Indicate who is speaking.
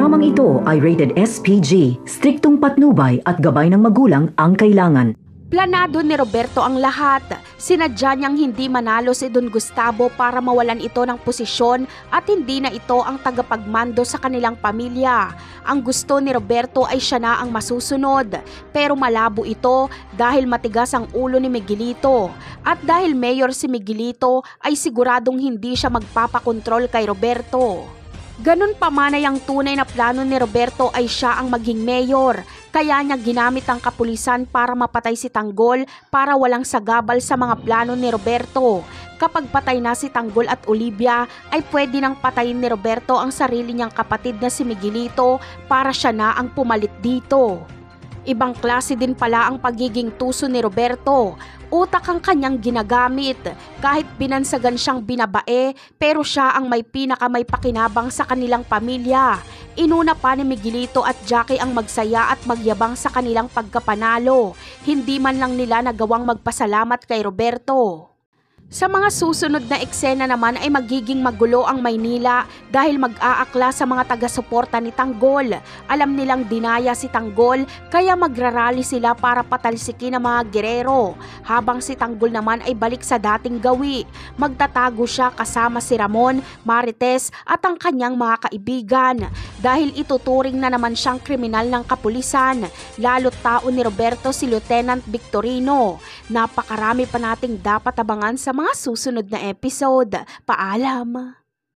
Speaker 1: Programang ito ay rated SPG, striktong patnubay at gabay ng magulang ang kailangan.
Speaker 2: Planado ni Roberto ang lahat. Sinadya niyang hindi manalo si Don Gustavo para mawalan ito ng posisyon at hindi na ito ang tagapagmando sa kanilang pamilya. Ang gusto ni Roberto ay siya na ang masusunod, pero malabo ito dahil matigas ang ulo ni Miguelito. At dahil mayor si Miguelito ay siguradong hindi siya magpapakontrol kay Roberto. Ganun pa man ay ang tunay na plano ni Roberto ay siya ang maging mayor. Kaya niya ginamit ang kapulisan para mapatay si Tanggol para walang sagabal sa mga plano ni Roberto. Kapag patay na si Tanggol at Olivia ay pwede nang patayin ni Roberto ang sarili niyang kapatid na si Miguelito para siya na ang pumalit dito. Ibang klase din pala ang pagiging tuso ni Roberto. Utak ang kanyang ginagamit. Kahit binansagan siyang binabae, pero siya ang may pakinabang sa kanilang pamilya. Inuna pa ni Miguelito at Jackie ang magsaya at magyabang sa kanilang pagkapanalo. Hindi man lang nila nagawang magpasalamat kay Roberto. Sa mga susunod na eksena naman ay magiging magulo ang Maynila dahil mag-aakla sa mga taga-suporta ni Tanggol. Alam nilang dinaya si Tanggol kaya magrarally sila para patalsikin ang mga gerero. Habang si Tanggol naman ay balik sa dating gawi. Magtatago siya kasama si Ramon, Marites at ang kanyang mga kaibigan. Dahil ituturing na naman siyang kriminal ng kapulisan. Lalo't tao ni Roberto si Lieutenant Victorino. Napakarami pa nating dapat abangan sa mga susunod na episode. Paalam!